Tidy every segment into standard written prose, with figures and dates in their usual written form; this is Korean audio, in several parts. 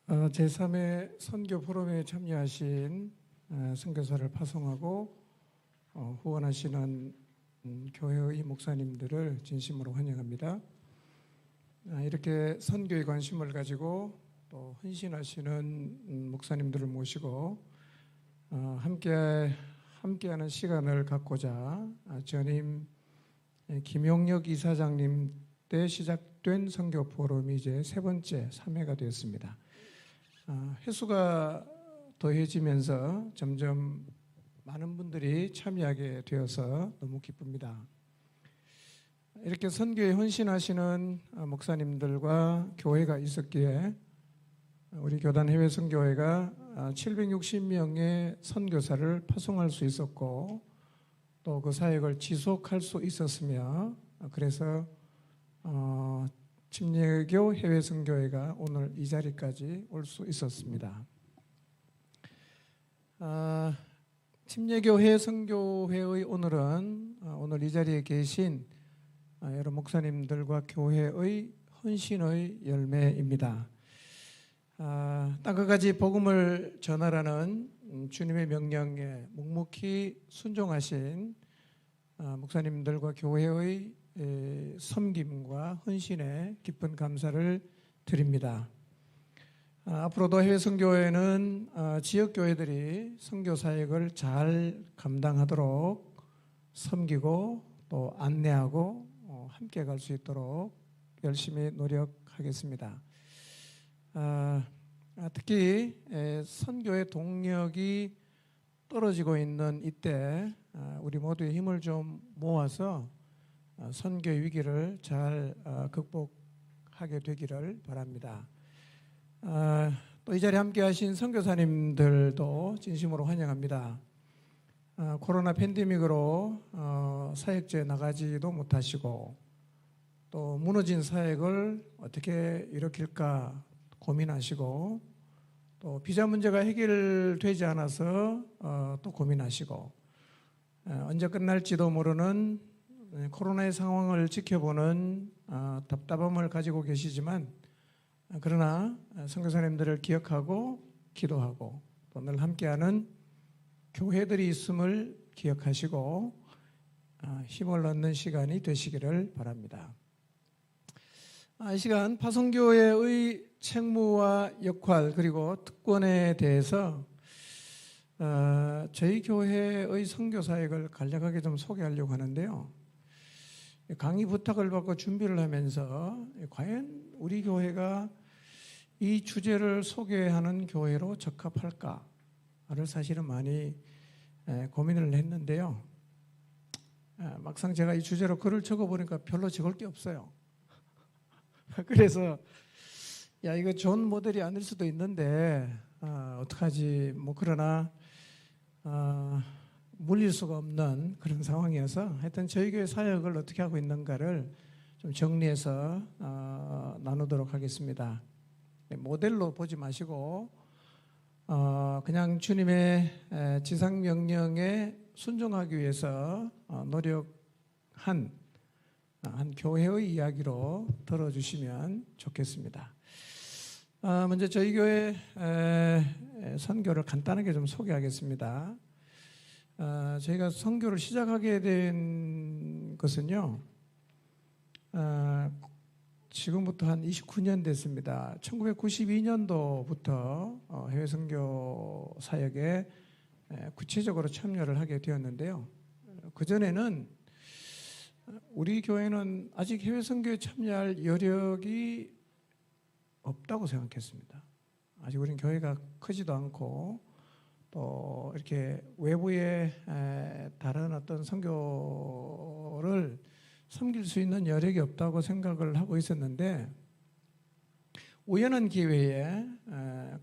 제3회 선교 포럼에 참여하신 선교사를 파송하고 후원하시는 교회의 목사님들을 진심으로 환영합니다. 이렇게 선교에 관심을 가지고 또 헌신하시는 목사님들을 모시고 함께하는 시간을 갖고자 전임 김용혁 이사장님 때 시작된 선교 포럼이 이제 세 번째 3회가 되었습니다. 횟수가 더해지면서 점점 많은 분들이 참여하게 되어서 너무 기쁩니다. 이렇게 선교에 헌신하시는 목사님들과 교회가 있었기에 우리 교단 해외 선교회가 760명의 선교사를 파송할 수 있었고 또 그 사역을 지속할 수 있었으며 그래서 침례교 해외 선교회가 오늘 이 자리까지 올 수 있었습니다. 침례교 해외 선교회의 오늘 이 자리에 계신 여러 목사님들과 교회의 헌신의 열매입니다. 땅끝까지 복음을 전하라는 주님의 명령에 묵묵히 순종하신 목사님들과 교회의 섬김과 헌신에 깊은 감사를 드립니다. 앞으로도 해외 선교회는 지역 교회들이 선교 사역을 잘 감당하도록 섬기고 또 안내하고 함께 갈 수 있도록 열심히 노력하겠습니다. 특히 선교의 동력이 떨어지고 있는 이때 우리 모두의 힘을 좀 모아서 선교 위기를 잘 극복하게 되기를 바랍니다. 또 이 자리에 함께 하신 선교사님들도 진심으로 환영합니다. 코로나 팬데믹으로 사역지에 나가지도 못하시고 또 무너진 사역을 어떻게 일으킬까 고민하시고 또 비자 문제가 해결되지 않아서 또 고민하시고 언제 끝날지도 모르는 코로나의 상황을 지켜보는 답답함을 가지고 계시지만 그러나 선교사님들을 기억하고 기도하고 또 늘 함께하는 교회들이 있음을 기억하시고 힘을 얻는 시간이 되시기를 바랍니다. 이 시간 파송교회의 책무와 역할 그리고 특권에 대해서 저희 교회의 선교 사역을 간략하게 좀 소개하려고 하는데요. 강의 부탁을 받고 준비를 하면서 과연 우리 교회가 이 주제를 소개하는 교회로 적합할까를 사실은 많이 고민을 했는데요. 막상 제가 이 주제로 글을 적어보니까 별로 적을 게 없어요. 그래서 이거 좋은 모델이 아닐 수도 있는데 어떡하지 그러나 물릴 수가 없는 그런 상황이어서 하여튼 저희 교회 사역을 어떻게 하고 있는가를 좀 정리해서 나누도록 하겠습니다. 모델로 보지 마시고 그냥 주님의 지상명령에 순종하기 위해서 노력한 한 교회의 이야기로 들어주시면 좋겠습니다. 먼저 저희 교회 선교를 간단하게 좀 소개하겠습니다. 저희가 선교를 시작하게 된 것은요, 지금부터 한 29년 됐습니다. 1992년도부터 해외 선교 사역에 구체적으로 참여를 하게 되었는데요. 그전에는 우리 교회는 아직 해외 선교에 참여할 여력이 없다고 생각했습니다. 아직 우리는 교회가 크지도 않고 또 이렇게 외부의 다른 어떤 선교를 섬길 수 있는 여력이 없다고 생각을 하고 있었는데 우연한 기회에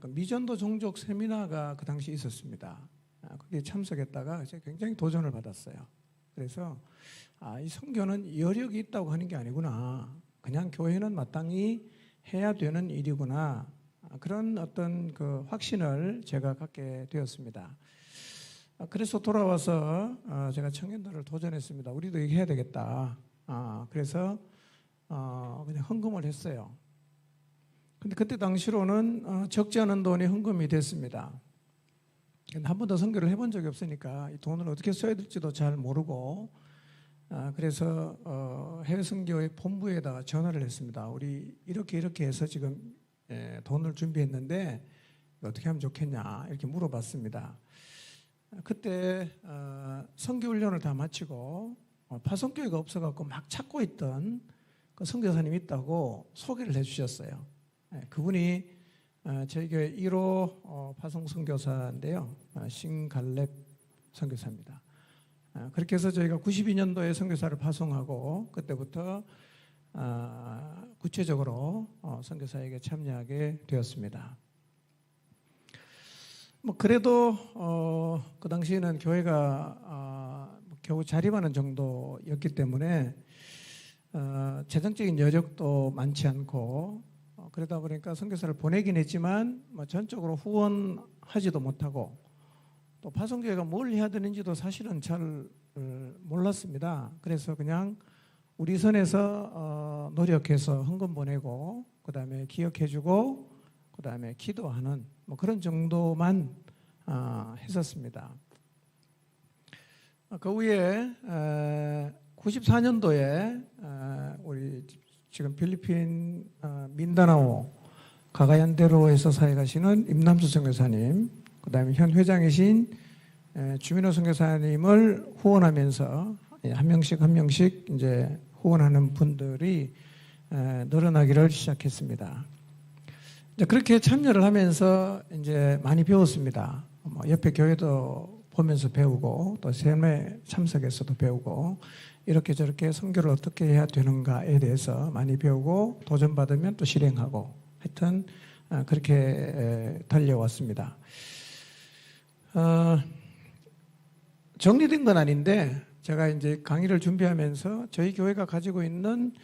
미전도 종족 세미나가 그 당시 있었습니다. 거기에 참석했다가 굉장히 도전을 받았어요. 그래서 이 선교는 여력이 있다고 하는 게 아니구나. 그냥 교회는 마땅히 해야 되는 일이구나. 그런 어떤 그 확신을 제가 갖게 되었습니다. 그래서 돌아와서 제가 청년들을 도전했습니다. 우리도 이거 해야 되겠다. 그래서 그냥 헌금을 했어요. 근데 그때 당시로는 적지 않은 돈이 헌금이 됐습니다. 한 번도 선교를 해본 적이 없으니까 이 돈을 어떻게 써야 될지도 잘 모르고 그래서 해외 선교회 본부에다가 전화를 했습니다. 우리 이렇게 해서 지금 돈을 준비했는데 어떻게 하면 좋겠냐 이렇게 물어봤습니다. 그때 선교 훈련을 다 마치고 파송교회가 없어갖고 막 찾고 있던 그 선교사님이 있다고 소개를 해주셨어요. 그분이 저희 교회 1호 파송 선교사인데요, 신갈렙 선교사입니다. 그렇게 해서 저희가 92년도에 선교사를 파송하고 그때부터 구체적으로 선교사에게 참여하게 되었습니다. 뭐 그래도 그 당시에는 교회가 겨우 자립하는 정도였기 때문에 재정적인 여력도 많지 않고 그러다 보니까 선교사를 보내긴 했지만 뭐 전적으로 후원하지도 못하고 또 파송교회가 뭘 해야 되는지도 사실은 잘 몰랐습니다. 그래서 그냥 우리 선에서 노력해서 헌금 보내고 그 다음에 기억해주고 그 다음에 기도하는 뭐 그런 정도만 했었습니다. 그 후에 94년도에 우리 지금 필리핀 민다나오 가가얀데로에서 사회 가시는 임남수 선교사님, 그 다음에 현 회장이신 주민호 선교사님을 후원하면서 한 명씩 이제 후원하는 분들이 늘어나기를 시작했습니다. 이제 그렇게 참여를 하면서 이제 많이 배웠습니다. 옆에 교회도 보면서 배우고 또 세례 참석에서도 배우고 이렇게 저렇게 선교를 어떻게 해야 되는가에 대해서 많이 배우고 도전받으면 또 실행하고 하여튼 그렇게 달려왔습니다. 정리된 건 아닌데 제가 이제 강의를 준비하면서 저희 교회가 가지고 있는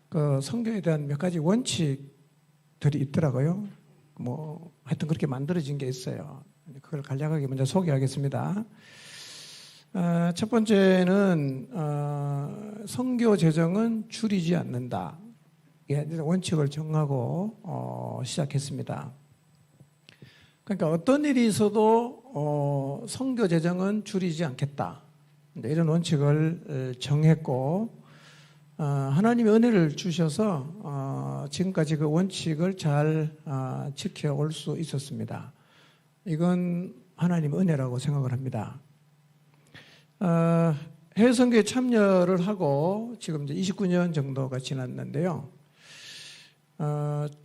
그 선교에 대한 몇 가지 원칙들이 있더라고요. 뭐 하여튼 그렇게 만들어진 게 있어요. 그걸 간략하게 먼저 소개하겠습니다. 첫 번째는 선교 재정은 줄이지 않는다. 원칙을 정하고 시작했습니다. 그러니까 어떤 일이 있어도 선교 재정은 줄이지 않겠다. 이런 원칙을 정했고 하나님의 은혜를 주셔서 지금까지 그 원칙을 잘 지켜올 수 있었습니다. 이건 하나님의 은혜라고 생각을 합니다. 해외 선교에 참여를 하고 지금 이제 29년 정도가 지났는데요.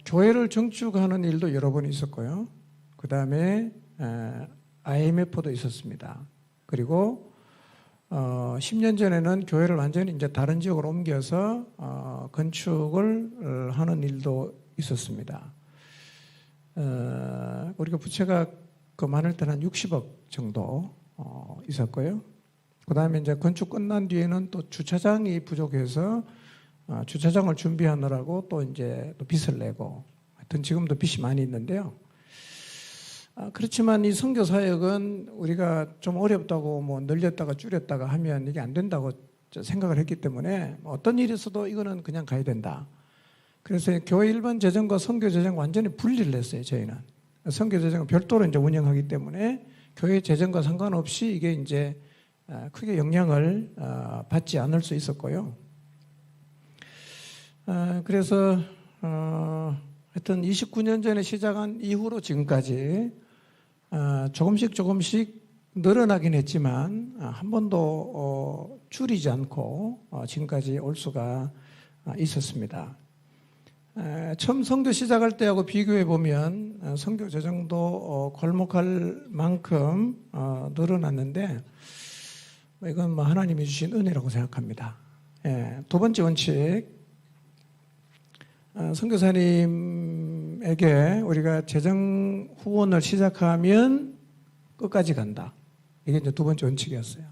교회를 정축하는 일도 여러 번 있었고요. 그 다음에 IMF도 있었습니다. 그리고 10년 전에는 교회를 완전히 이제 다른 지역으로 옮겨서 건축을 하는 일도 있었습니다. 우리가 부채가 그 많을 때는 한 60억 정도 있었고요. 그 다음에 이제 건축 끝난 뒤에는 또 주차장이 부족해서 주차장을 준비하느라고 또 이제 또 빚을 내고 하여튼 지금도 빚이 많이 있는데요. 그렇지만 이 선교 사역은 우리가 좀 어렵다고 뭐 늘렸다가 줄였다가 하면 이게 안 된다고 생각을 했기 때문에 어떤 일이 있어도 이거는 그냥 가야 된다. 그래서 교회 일반 재정과 선교 재정 완전히 분리를 했어요. 저희는 선교 재정은 별도로 이제 운영하기 때문에 교회 재정과 상관없이 이게 이제 크게 영향을 받지 않을 수 있었고요. 그래서 하여튼 29년 전에 시작한 이후로 지금까지 조금씩 늘어나긴 했지만 한 번도 줄이지 않고 지금까지 올 수가 있었습니다. 처음 선교 시작할 때하고 비교해 보면 선교 재정도 골목할 만큼 늘어났는데 이건 뭐 하나님이 주신 은혜라고 생각합니다. 두 번째 원칙, 선교사님에게 우리가 재정 후원을 시작하면 끝까지 간다. 이게 이제 두 번째 원칙이었어요.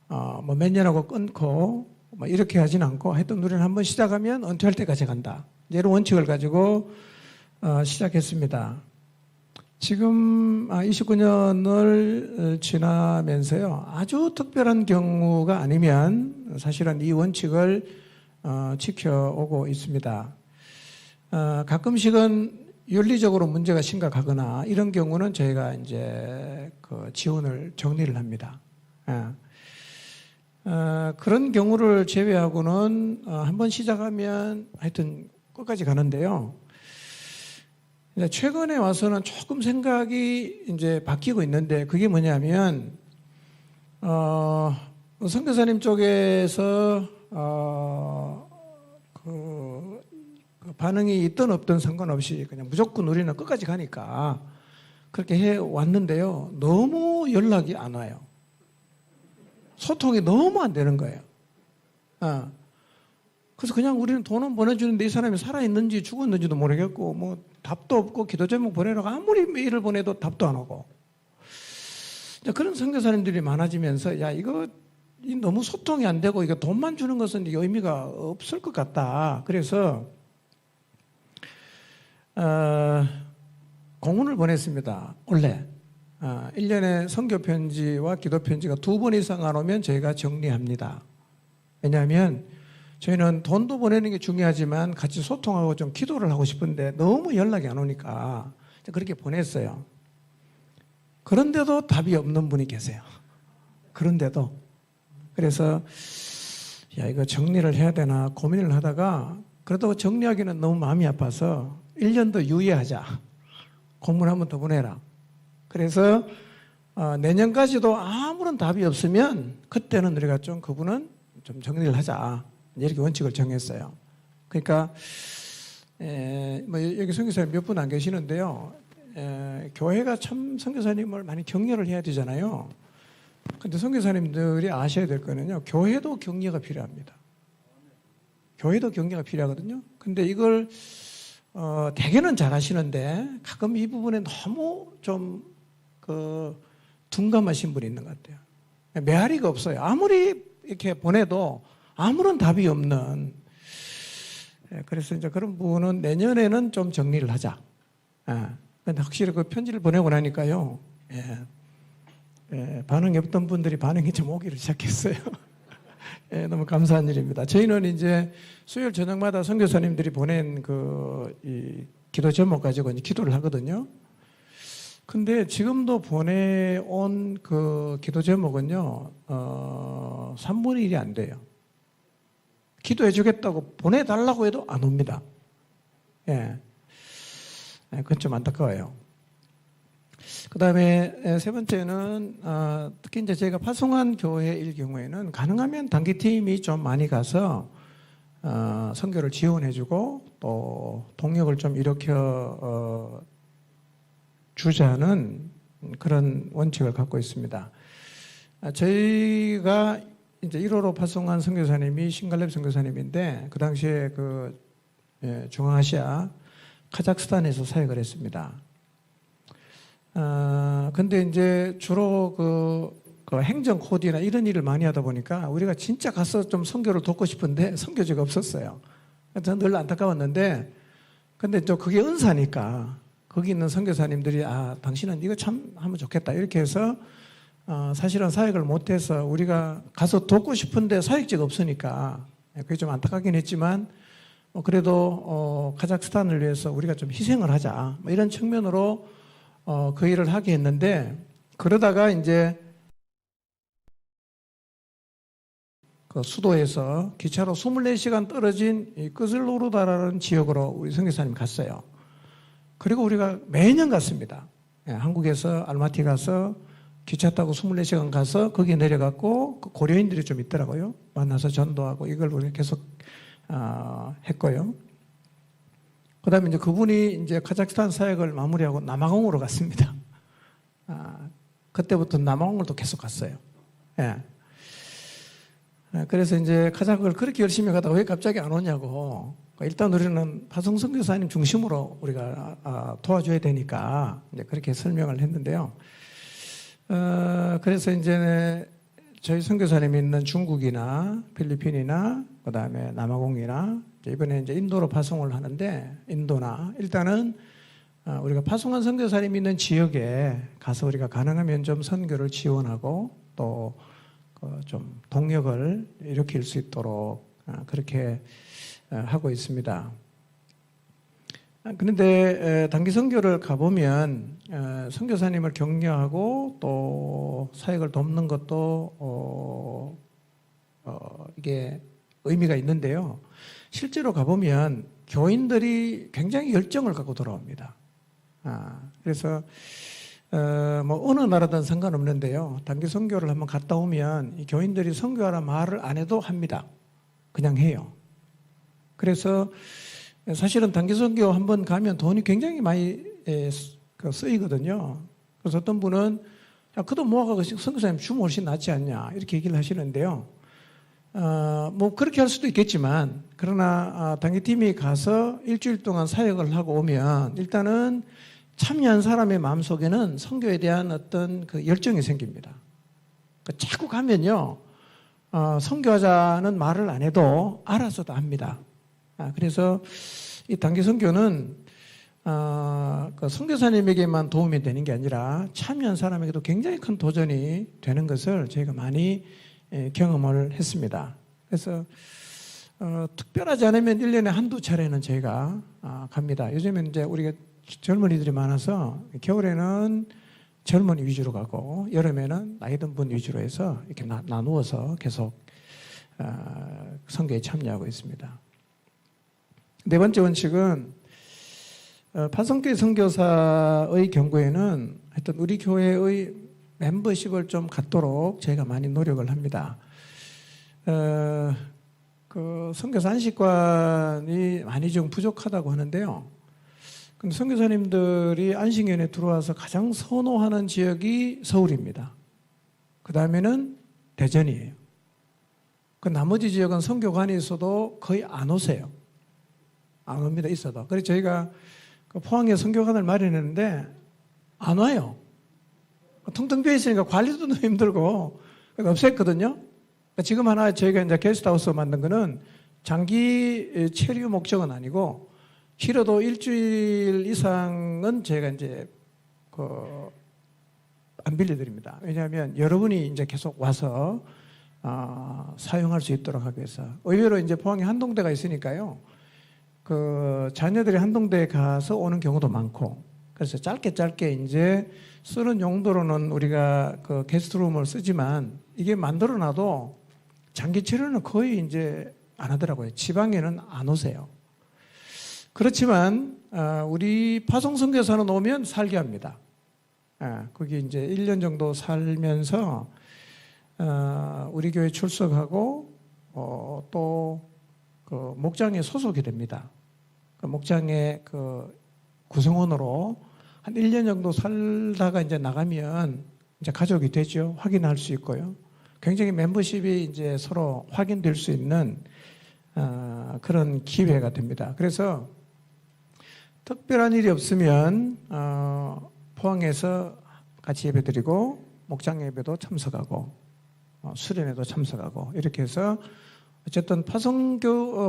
뭐 몇 년하고 끊고 뭐 이렇게 하진 않고 하여튼 우리는 한번 시작하면 은퇴할 때까지 간다. 이런 원칙을 가지고 시작했습니다. 지금 29년을 지나면서요, 아주 특별한 경우가 아니면 사실은 이 원칙을 지켜오고 있습니다. 가끔씩은 윤리적으로 문제가 심각하거나 이런 경우는 저희가 이제 그 지원을 정리를 합니다. 그런 경우를 제외하고는 한번 시작하면 하여튼 끝까지 가는데요. 최근에 와서는 조금 생각이 이제 바뀌고 있는데 그게 뭐냐면 선교사님 쪽에서 그 반응이 있든 없든 상관없이 그냥 무조건 우리는 끝까지 가니까 그렇게 해 왔는데요. 너무 연락이 안 와요. 소통이 너무 안 되는 거예요. 그래서 그냥 우리는 돈은 보내주는데 이 사람이 살아있는지 죽었는지도 모르겠고 뭐 답도 없고 기도 제목 보내라고 아무리 메일을 보내도 답도 안 오고 그런 선교사님들이 많아지면서 야 이거 너무 소통이 안 되고 이거 돈만 주는 것은 이게 의미가 없을 것 같다. 그래서 공문을 보냈습니다. 원래 1년에 선교 편지와 기도 편지가 2번 이상 안 오면 저희가 정리합니다. 왜냐하면 저희는 돈도 보내는 게 중요하지만 같이 소통하고 좀 기도를 하고 싶은데 너무 연락이 안 오니까 그렇게 보냈어요. 그런데도 답이 없는 분이 계세요. 그런데도. 그래서 야 이거 정리를 해야 되나 고민을 하다가 그래도 정리하기는 너무 마음이 아파서 1년 더 유예하자. 공문 한 번 더 보내라. 그래서 내년까지도 아무런 답이 없으면 그때는 우리가 좀 그분은 좀 정리를 하자. 이렇게 원칙을 정했어요. 그러니까 뭐 여기 선교사님 몇 분 안 계시는데요. 교회가 참 선교사님을 많이 격려를 해야 되잖아요. 근데 선교사님들이 아셔야 될 거는요. 교회도 격려가 필요합니다. 교회도 격려가 필요하거든요. 근데 이걸 대개는 잘 하시는데 가끔 이 부분에 너무 좀 둔감하신 분이 있는 것 같아요. 메아리가 없어요. 아무리 이렇게 보내도 아무런 답이 없는. 그래서 이제 그런 부분은 내년에는 좀 정리를 하자. 근데 확실히 그 편지를 보내고 나니까요. 반응이 없던 분들이 반응이 좀 오기를 시작했어요. 너무 감사한 일입니다. 저희는 이제 수요일 저녁마다 선교사님들이 보낸 이 기도 제목 가지고 이제 기도를 하거든요. 근데 지금도 보내온 그 기도 제목은요, 3분의 1이 안 돼요. 기도해 주겠다고 보내달라고 해도 안 옵니다. 그건 좀 안타까워요. 그 다음에 세 번째는, 특히 이제 저희가 파송한 교회일 경우에는 가능하면 단기팀이 좀 많이 가서, 선교를 지원해주고 또 동력을 좀 일으켜 주자는 그런 원칙을 갖고 있습니다. 저희가 이제 1호로 파송한 선교사님이 신갈렙 선교사님인데 그 당시에 중앙아시아 카자흐스탄에서 사역을 했습니다. 근데 이제 주로 그 행정 코디나 이런 일을 많이 하다 보니까 우리가 진짜 가서 좀 선교를 돕고 싶은데 선교지가 없었어요. 저는 늘 안타까웠는데 근데 또 그게 은사니까 거기 있는 선교사님들이 당신은 이거 참 하면 좋겠다 이렇게 해서 사실은 사역을 못해서 우리가 가서 돕고 싶은데 사역지가 없으니까 그게 좀 안타깝긴 했지만 그래도 카자흐스탄을 위해서 우리가 좀 희생을 하자 뭐 이런 측면으로 그 일을 하게 했는데 그러다가 이제 그 수도에서 기차로 24시간 떨어진 이 끄슬로르다라는 지역으로 우리 선교사님 갔어요. 그리고 우리가 매년 갔습니다. 한국에서 알마티 가서 기차 타고 24시간 가서 거기에 내려갔고 그 고려인들이 좀 있더라고요. 만나서 전도하고 이걸 우리가 계속 했고요. 그 다음에 이제 그분이 이제 카자흐스탄 사역을 마무리하고 남아공으로 갔습니다. 그때부터 남아공을 또 계속 갔어요. 그래서 이제 카자흐를 그렇게 열심히 가다가 왜 갑자기 안 오냐고. 일단 우리는 파송 선교사님 중심으로 우리가 도와줘야 되니까 이제 그렇게 설명을 했는데요. 그래서 이제 저희 선교사님이 있는 중국이나 필리핀이나 그 다음에 남아공이나 이번에 이제 인도로 파송을 하는데 인도나 일단은 우리가 파송한 선교사님이 있는 지역에 가서 우리가 가능하면 좀 선교를 지원하고 또 좀 동력을 일으킬 수 있도록 그렇게 하고 있습니다. 그런데 단기 선교를 가보면 선교사님을 격려하고 또 사역을 돕는 것도 이게 의미가 있는데요. 실제로 가보면 교인들이 굉장히 열정을 갖고 돌아옵니다. 그래서 뭐 어느 나라든 상관없는데요. 단기 선교를 한번 갔다 오면 이 교인들이 선교하라 말을 안 해도 합니다. 그냥 해요. 그래서 사실은 단기 선교 한번 가면 돈이 굉장히 많이 쓰이거든요. 그래서 어떤 분은 야, 그 돈 모아가고 선교사님 주면 훨씬 낫지 않냐 이렇게 얘기를 하시는데요. 뭐 그렇게 할 수도 있겠지만 그러나 단기팀이 가서 일주일 동안 사역을 하고 오면 일단은 참여한 사람의 마음속에는 선교에 대한 어떤 그 열정이 생깁니다. 그러니까 자꾸 가면요 선교하자는 말을 안 해도 알아서도 합니다. 그래서 이 단기 선교는 그 선교사님에게만 도움이 되는 게 아니라 참여한 사람에게도 굉장히 큰 도전이 되는 것을 저희가 많이 경험을 했습니다. 그래서 특별하지 않으면 1년에 한두 차례는 저희가 갑니다. 요즘엔 이제 우리가 젊은이들이 많아서 겨울에는 젊은이 위주로 가고 여름에는 나이 든 분 위주로 해서 이렇게 나누어서 계속 선교에 참여하고 있습니다. 네 번째 원칙은 파송교회 선교사의 경우에는 하여튼 우리 교회의 멤버십을 좀 갖도록 저희가 많이 노력을 합니다. 그 선교사 안식관이 많이 좀 부족하다고 하는데요. 근데 선교사님들이 안식년에 들어와서 가장 선호하는 지역이 서울입니다. 그 다음에는 대전이에요. 그 나머지 지역은 선교관이 있어도 거의 안 오세요. 안 옵니다. 있어도. 그래서 저희가 그 포항에 선교관을 마련했는데 안 와요. 텅텅 비어 있으니까 관리도 너무 힘들고 없앴거든요. 그러니까 지금 하나 저희가 이제 게스트하우스 만든 거는 장기 체류 목적은 아니고 길어도 일주일 이상은 저희가 이제 안 빌려드립니다. 왜냐하면 여러분이 이제 계속 와서 사용할 수 있도록 하기 위해서. 의외로 이제 포항에 한동대가 있으니까요. 그 자녀들이 한동대에 가서 오는 경우도 많고, 그래서 짧게 이제 쓰는 용도로는 우리가 그 게스트룸을 쓰지만 이게 만들어놔도 장기 체류는 거의 이제 안 하더라고요. 지방에는 안 오세요. 그렇지만 우리 파송선교사는 오면 살게 합니다. 거기 이제 1년 정도 살면서 우리 교회 출석하고 또 그 목장에 소속이 됩니다. 그 목장의 그 구성원으로 한 1년 정도 살다가 이제 나가면 이제 가족이 되죠. 확인할 수 있고요. 굉장히 멤버십이 이제 서로 확인될 수 있는 그런 기회가 됩니다. 그래서 특별한 일이 없으면 포항에서 같이 예배드리고 목장 예배도 참석하고 수련회도 참석하고 이렇게 해서 어쨌든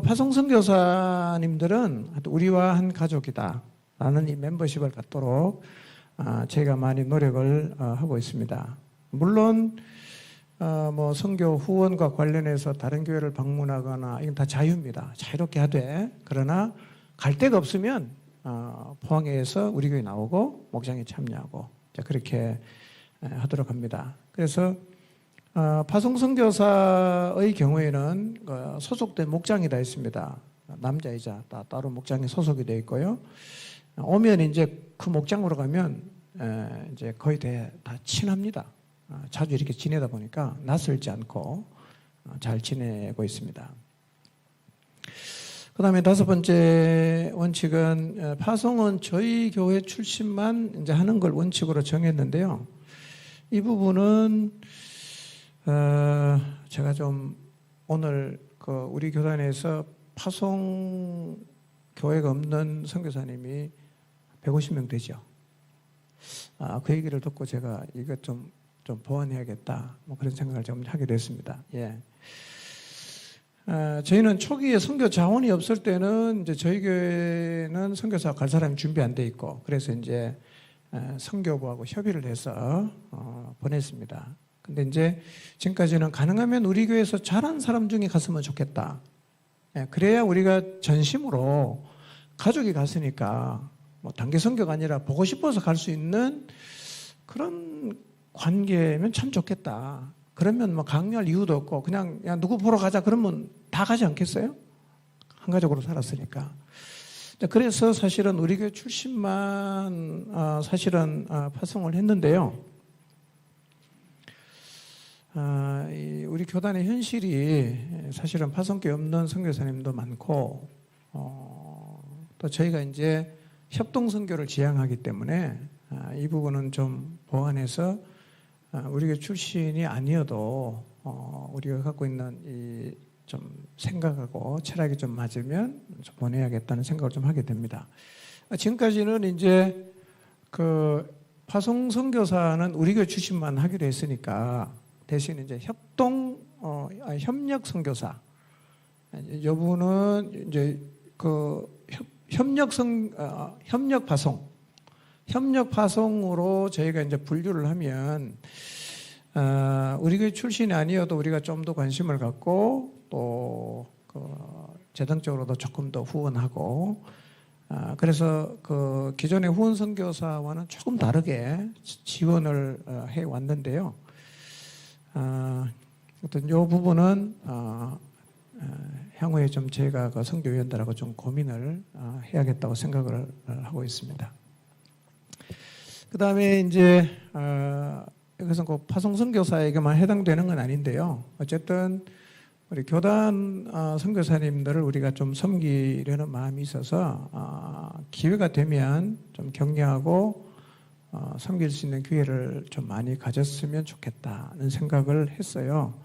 파송선교사님들은 우리와 한 가족이다라는 이 멤버십을 갖도록 저희가 많이 노력을 하고 있습니다. 물론 뭐 선교 후원과 관련해서 다른 교회를 방문하거나 이건 다 자유입니다. 자유롭게 하되 그러나 갈 데가 없으면 포항에서 우리 교회 나오고 목장에 참여하고 그렇게 하도록 합니다. 그래서 파송선교사의 경우에는 소속된 목장이 다 있습니다. 남자이자 따로 목장에 소속이 되어 있고요. 오면 이제 그 목장으로 가면 이제 거의 다 친합니다. 자주 이렇게 지내다 보니까 낯설지 않고 잘 지내고 있습니다. 그 다음에 다섯 번째 원칙은 파송은 저희 교회 출신만 이제 하는 걸 원칙으로 정했는데요. 이 부분은 제가 좀 오늘 우리 교단에서 파송 교회가 없는 선교사님이 150명 되죠. 그 얘기를 듣고 제가 이거 좀 보완해야겠다. 뭐 그런 생각을 좀 하게 됐습니다. 예. 저희는 초기에 선교 자원이 없을 때는 이제 저희 교회는 선교사 갈 사람이 준비 안 돼 있고 그래서 이제 선교부하고 협의를 해서 보냈습니다. 근데 이제 지금까지는 가능하면 우리 교회에서 잘한 사람 중에 갔으면 좋겠다. 그래야 우리가 전심으로 가족이 갔으니까 뭐 단기 선교가 아니라 보고 싶어서 갈 수 있는 그런 관계면 참 좋겠다. 그러면 뭐 강요할 이유도 없고 그냥 야 누구 보러 가자 그러면 다 가지 않겠어요? 한 가족으로 살았으니까. 그래서 사실은 우리 교회 출신만 사실은 파송을 했는데요. 우리 교단의 현실이 사실은 파송교회 없는 선교사님도 많고 또 저희가 이제 협동 선교를 지향하기 때문에 이 부분은 좀 보완해서 우리 교회 출신이 아니어도 우리가 갖고 있는 이 좀 생각하고 철학이 좀 맞으면 좀 보내야겠다는 생각을 좀 하게 됩니다. 지금까지는 이제 그 파송 선교사는 우리 교회 출신만 하기로 했으니까 대신 이제 협력 선교사 여부는 이제 그 협력 파송으로 저희가 이제 분류를 하면 우리 교회 출신이 아니어도 우리가 좀 더 관심을 갖고 또 재정적으로도 조금 더 후원하고 그래서 그 기존의 후원 선교사와는 조금 다르게 지원을 해 왔는데요. 어떤 이 부분은 향후에 좀 제가 그 선교위원들하고 좀 고민을 해야겠다고 생각을 하고 있습니다. 그 다음에 이제 이것은 꼭 파송 선교사에게만 해당되는 건 아닌데요. 어쨌든 우리 교단 선교사님들을 우리가 좀 섬기려는 마음이 있어서 기회가 되면 좀 격려하고 섬길 수 있는 기회를 좀 많이 가졌으면 좋겠다는 생각을 했어요.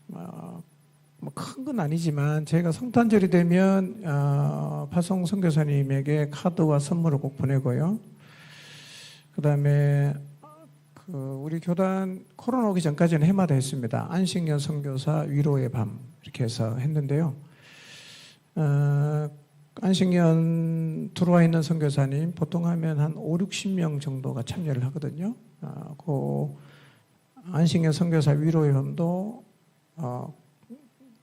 뭐 큰 건 아니지만 제가 성탄절이 되면 파송 선교사님에게 카드와 선물을 꼭 보내고요. 그 다음에 우리 교단 코로나 오기 전까지는 해마다 했습니다. 안식년 선교사 위로의 밤 이렇게 해서 했는데요. 안식년 들어와 있는 선교사님 보통 하면 한 5, 60명 정도가 참여를 하거든요. 그 안식년 선교사 위로의 밤도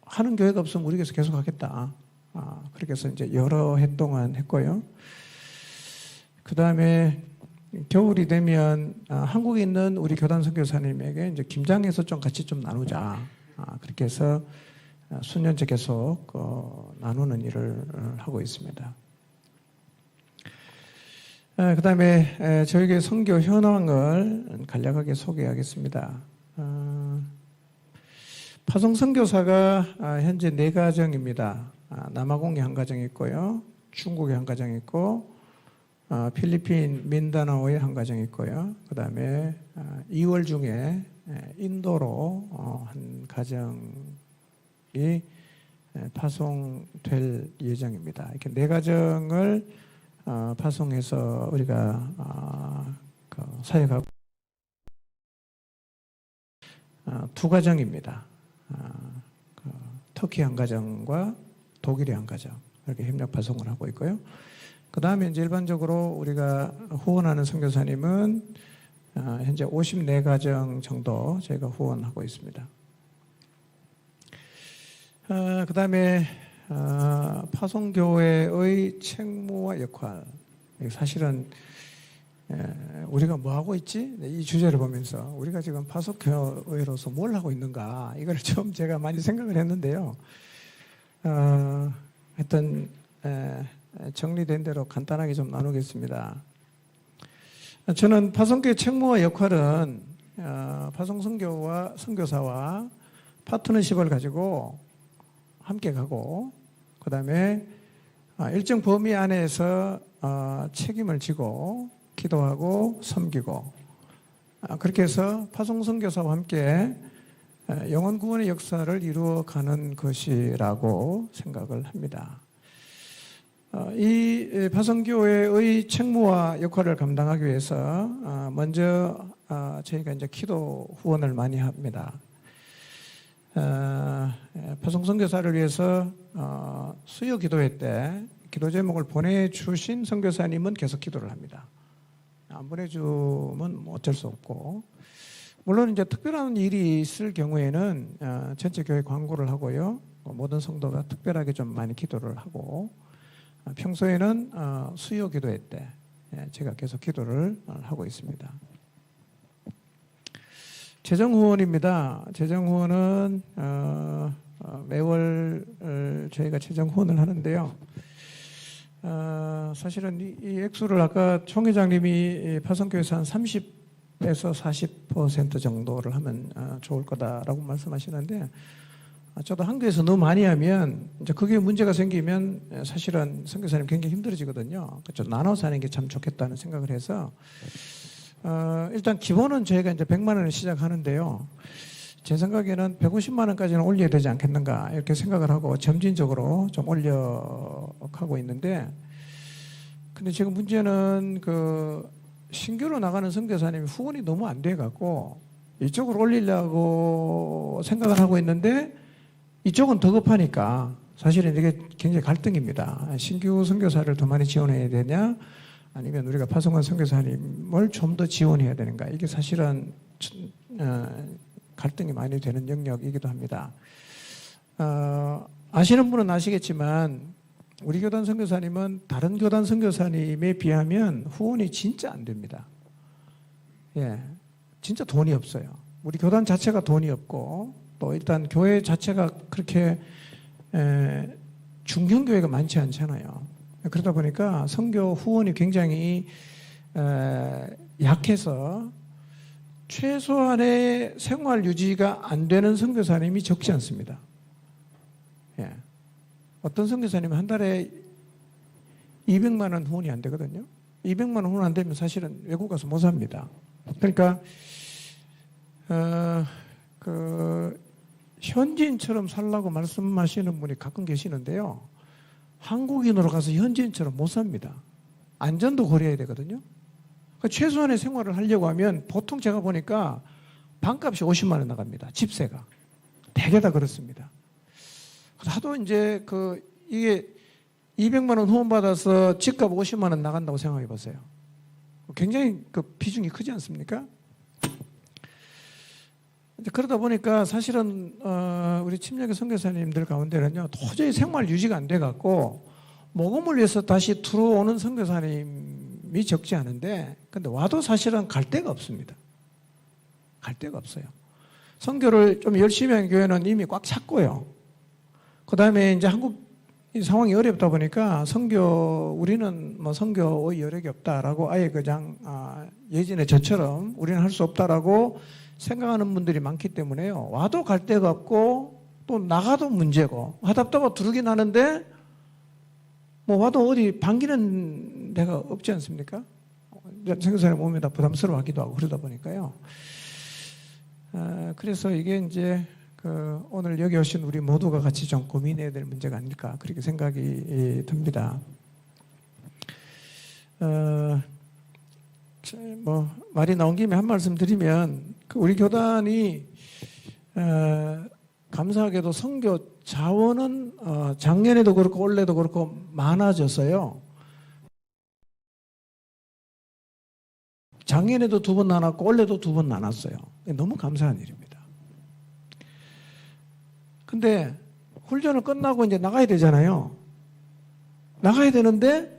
하는 교회가 없으면 우리 교회에서 계속 하겠다. 그렇게 해서 이제 여러 해 동안 했고요. 그 다음에 겨울이 되면 한국에 있는 우리 교단 선교사님에게 이제 김장해서 좀 같이 좀 나누자. 그렇게 해서 수년째 계속 나누는 일을 하고 있습니다. 그 다음에 저에게 선교 현황을 간략하게 소개하겠습니다. 파송 선교사가 현재 4가정입니다. 남아공에 한 가정이 있고요. 중국에 한 가정이 있고 필리핀 민다나오에 한 가정이 있고요. 그 다음에 2월 중에 인도로 한 가정이 파송될 예정입니다. 이렇게 4가정을 파송해서 우리가 사역하고 2가정입니다. 터키 한 가정과 독일의 한 가정 이렇게 협력 파송을 하고 있고요. 그 다음에 이제 일반적으로 우리가 후원하는 선교사님은 현재 54가정 정도 저희가 후원하고 있습니다. 그 다음에 파송교회의 책무와 역할. 사실은 우리가 뭐 하고 있지? 이 주제를 보면서 우리가 지금 파송교회로서 뭘 하고 있는가 이걸 좀 제가 많이 생각을 했는데요. 하여튼 정리된 대로 간단하게 좀 나누겠습니다. 저는 파송교회 책무와 역할은 파송선교와 선교사와 파트너십을 가지고 함께 가고 그 다음에 일정 범위 안에서 책임을 지고 기도하고 섬기고 그렇게 해서 파송선교사와 함께 영혼 구원의 역사를 이루어가는 것이라고 생각을 합니다. 이 파송교회의 책무와 역할을 감당하기 위해서 먼저 저희가 이제 기도 후원을 많이 합니다. 파송선교사를 위해서 수요 기도회 때 기도 제목을 보내주신 선교사님은 계속 기도를 합니다. 안 보내주면 뭐 어쩔 수 없고, 물론 이제 특별한 일이 있을 경우에는 전체 교회 광고를 하고요. 모든 성도가 특별하게 좀 많이 기도를 하고 평소에는 수요 기도회 때 제가 계속 기도를 하고 있습니다. 재정 후원입니다. 재정 후원은 매월 저희가 재정 후원을 하는데요. 사실은 이 액수를 아까 총 회장님이 파송교회에서 한 30에서 40% 정도를 하면 좋을 거다라고 말씀하시는데 저도 한교에서 너무 많이 하면 이제 그게 문제가 생기면 사실은 선교사님 굉장히 힘들어지거든요. 그렇죠. 나눠서 하는 게 참 좋겠다는 생각을 해서 일단 기본은 저희가 이제 100만 원을 시작하는데요. 제 생각에는 150만 원까지는 올려야 되지 않겠는가 이렇게 생각을 하고 점진적으로 좀 올려가고 있는데 근데 지금 문제는 그 신규로 나가는 선교사님이 후원이 너무 안 돼 갖고 이쪽으로 올리려고 생각을 하고 있는데 이쪽은 더 급하니까 사실은 이게 굉장히 갈등입니다. 신규 선교사를 더 많이 지원해야 되냐 아니면 우리가 파송한 선교사님을 좀 더 지원해야 되는가 이게 사실은 갈등이 많이 되는 영역이기도 합니다. 아시는 분은 아시겠지만 우리 교단 선교사님은 다른 교단 선교사님에 비하면 후원이 진짜 안 됩니다. 예, 진짜 돈이 없어요. 우리 교단 자체가 돈이 없고 또 일단 교회 자체가 그렇게 중형 교회가 많지 않잖아요. 그러다 보니까 선교 후원이 굉장히 약해서 최소한의 생활 유지가 안 되는 선교사님이 적지 않습니다. 예. 어떤 선교사님은 한 달에 200만 원 후원이 안 되거든요. 200만 원 후원 안 되면 사실은 외국 가서 못 삽니다. 그러니까 현지인처럼 살라고 말씀하시는 분이 가끔 계시는데요. 한국인으로 가서 현지인처럼 못 삽니다. 안전도 고려해야 되거든요. 그러니까 최소한의 생활을 하려고 하면 보통 제가 보니까 방값이 50만 원 나갑니다. 집세가. 대개 다 그렇습니다. 하도 이제 이게 200만 원 후원 받아서 집값 50만 원 나간다고 생각해 보세요. 굉장히 그 비중이 크지 않습니까? 그러다 보니까 사실은 우리 침략의 선교사님들 가운데는요 도저히 생활 유지가 안 돼 갖고 모금을 위해서 다시 들어오는 선교사님이 적지 않은데 근데 와도 사실은 갈 데가 없습니다. 갈 데가 없어요. 선교를 좀 열심히 한 교회는 이미 꽉 찼고요. 그 다음에 이제 한국 상황이 어렵다 보니까 우리는 뭐 선교의 여력이 없다라고 아예 그냥 예전에 저처럼 우리는 할 수 없다라고 생각하는 분들이 많기 때문에요. 와도 갈 데가 없고 또 나가도 문제고 하답답하 두르긴 하는데 뭐 와도 어디 반기는 데가 없지 않습니까? 선교사님 오면 다 부담스러워하기도 하고 그러다 보니까요. 그래서 이게 이제 오늘 여기 오신 우리 모두가 같이 좀 고민해야 될 문제가 아닐까 그렇게 생각이 듭니다. 뭐 말이 나온 김에 한 말씀 드리면 우리 교단이 감사하게도 선교 자원은 작년에도 그렇고 올해도 그렇고 많아져서요. 작년에도 2번 나눴고 올해도 2번 나눴어요. 너무 감사한 일입니다. 근데 훈련을 끝나고 이제 나가야 되잖아요. 나가야 되는데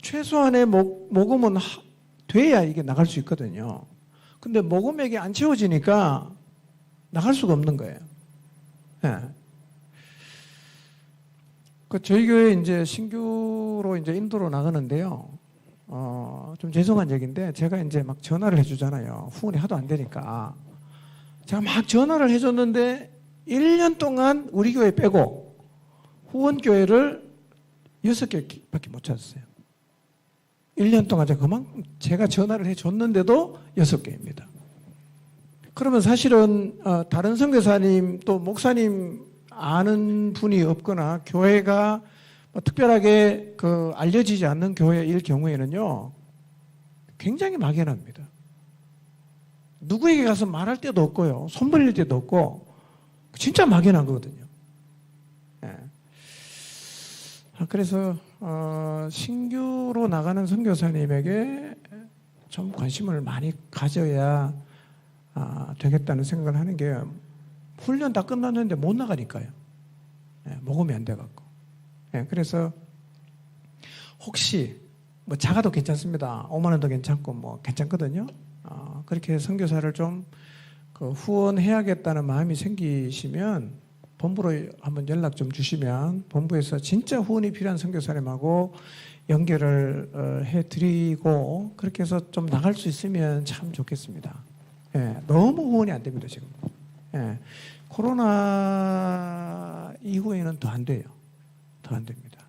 최소한의 모금은 돼야 이게 나갈 수 있거든요. 근데 모금액이 안 채워지니까 나갈 수가 없는 거예요. 예. 저희 교회 이제 신규로 이제 인도로 나가는데요. 좀 죄송한 얘기인데 제가 이제 막 전화를 해주잖아요. 후원이 하도 안 되니까. 제가 막 전화를 해줬는데 1년 동안 우리 교회 빼고 후원 교회를 6개밖에 못 찾았어요. 1년 동안 제가 전화를 해줬는데도 6개입니다. 그러면 사실은 다른 선교사님 또 목사님 아는 분이 없거나 교회가 특별하게 알려지지 않는 교회일 경우에는요 굉장히 막연합니다. 누구에게 가서 말할 데도 없고요. 손 벌릴 데도 없고 진짜 막연한 거거든요. 네. 그래서 신규로 나가는 선교사님에게 좀 관심을 많이 가져야 되겠다는 생각을 하는 게 훈련 다 끝났는데 못 나가니까요. 모금이 안 돼갖고. 그래서 혹시 뭐 작아도 괜찮습니다. 5만 원도 괜찮고 뭐 괜찮거든요. 그렇게 선교사를 좀 후원해야겠다는 마음이 생기시면 본부로 한번 연락 좀 주시면 본부에서 진짜 후원이 필요한 선교사님하고 연결을 해드리고 그렇게 해서 좀 나갈 수 있으면 참 좋겠습니다. 너무 후원이 안 됩니다 지금. 코로나 이후에는 더 안 돼요. 더 안 됩니다.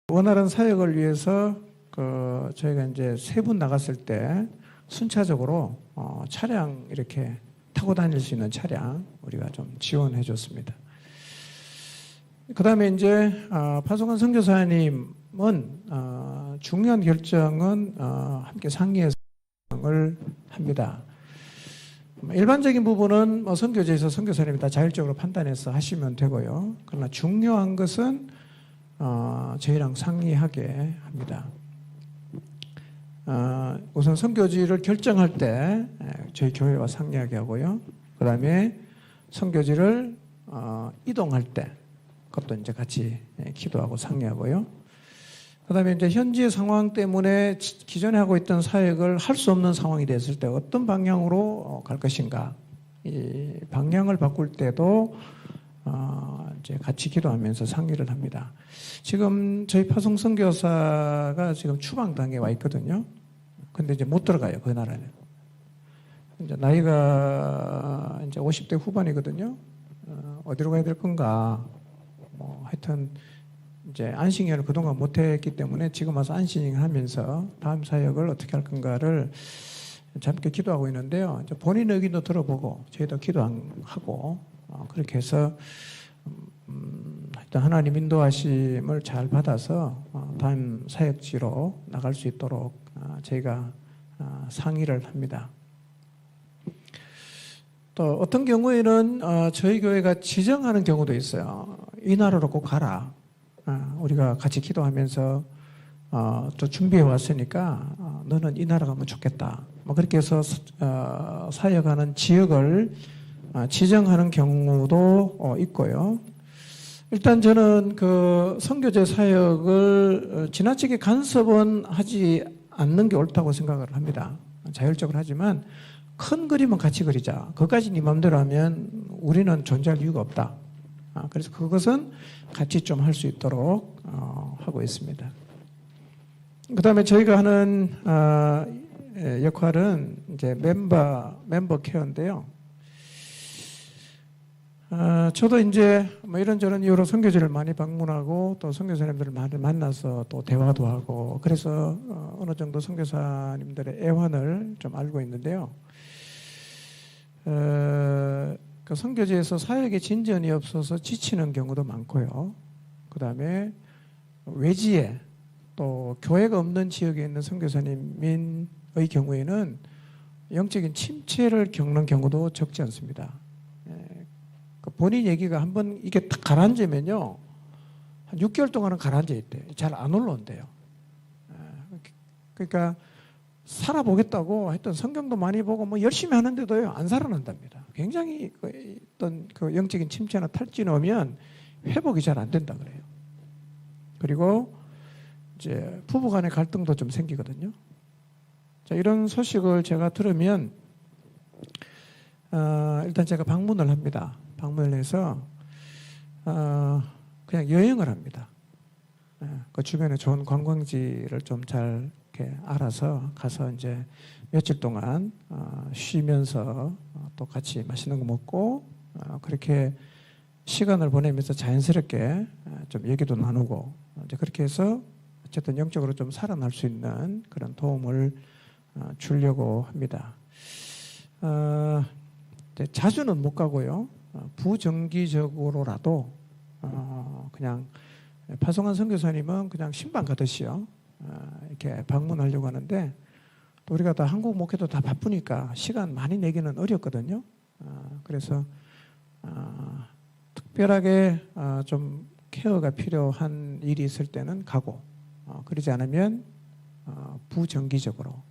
원활한 사역을 위해서 저희가 이제 세 분 나갔을 때 순차적으로 차량 이렇게 타고 다닐 수 있는 차량 우리가 좀 지원해 줬습니다. 그 다음에 이제 파송한 선교사님은 중요한 결정은 함께 상의해서 을 합니다. 일반적인 부분은 선교제에서 선교사님이 다 자율적으로 판단해서 하시면 되고요. 그러나 중요한 것은 저희랑 상의하게 합니다. 우선 선교지를 결정할 때 저희 교회와 상의하게 하고요. 그 다음에 선교지를 이동할 때 그것도 이제 같이 기도하고 상의하고요. 그 다음에 이제 현지의 상황 때문에 기존에 하고 있던 사역을 할 수 없는 상황이 됐을 때 어떤 방향으로 갈 것인가. 이 방향을 바꿀 때도 이제 같이 기도하면서 상의를 합니다. 지금 저희 파송 선교사가 지금 추방 단계에 와 있거든요. 근데 이제 못 들어가요, 그 나라는. 이제 나이가 이제 50대 후반이거든요. 어디로 가야 될 건가. 하여튼 이제 안식년을 그동안 못했기 때문에 지금 와서 안식년 하면서 다음 사역을 어떻게 할 건가를 잠깐 기도하고 있는데요. 이제 본인 의견도 들어보고 저희도 기도하고 그렇게 해서 하여튼 하나님 인도하심을 잘 받아서 다음 사역지로 나갈 수 있도록 저희가 상의를 합니다. 또 어떤 경우에는 저희 교회가 지정하는 경우도 있어요. 이 나라로 꼭 가라. 우리가 같이 기도하면서 또 준비해 왔으니까 너는 이 나라 가면 좋겠다. 뭐 그렇게 해서 사역하는 지역을 지정하는 경우도 있고요. 일단 저는 그 선교제 사역을 지나치게 간섭은 하지 않는 게 옳다고 생각을 합니다. 자율적으로 하지만 큰 그림은 같이 그리자. 그것까지 네 마음대로 하면 우리는 존재할 이유가 없다. 그래서 그것은 같이 좀 할 수 있도록 하고 있습니다. 그 다음에 저희가 하는 역할은 이제 멤버 케어인데요. 저도 이제 뭐 이런저런 이유로 선교지를 많이 방문하고 또 선교사님들을 많이 만나서 또 대화도 하고 그래서 어느 정도 선교사님들의 애환을 좀 알고 있는데요. 그 선교지에서 사역에 진전이 없어서 지치는 경우도 많고요. 그 다음에 외지에 또 교회가 없는 지역에 있는 선교사님의 경우에는 영적인 침체를 겪는 경우도 적지 않습니다. 본인 얘기가 한번 이게 딱 가라앉으면요, 한 6개월 동안은 가라앉아 있대요. 잘 안 올라온대요. 그러니까 살아보겠다고 하여튼 성경도 많이 보고 뭐 열심히 하는데도요, 안 살아난답니다. 굉장히 어떤 그 영적인 침체나 탈진이 오면 회복이 잘 안 된다 그래요. 그리고 이제 부부 간의 갈등도 좀 생기거든요. 자, 이런 소식을 제가 들으면 일단 제가 방문을 합니다. 방문을 해서 그냥 여행을 합니다. 그 주변에 좋은 관광지를 좀 잘 이렇게 알아서 가서 이제 며칠 동안 쉬면서 또 같이 맛있는 거 먹고 그렇게 시간을 보내면서 자연스럽게 좀 얘기도 나누고 이제 그렇게 해서 어쨌든 영적으로 좀 살아날 수 있는 그런 도움을 주려고 합니다. 자주는 못 가고요. 부정기적으로라도 그냥 파송한 선교사님은 그냥 신방 가듯이요. 이렇게 방문하려고 하는데 또 우리가 다 한국 목회도 다 바쁘니까 시간 많이 내기는 어렵거든요. 그래서 특별하게 좀 케어가 필요한 일이 있을 때는 가고 그러지 않으면 부정기적으로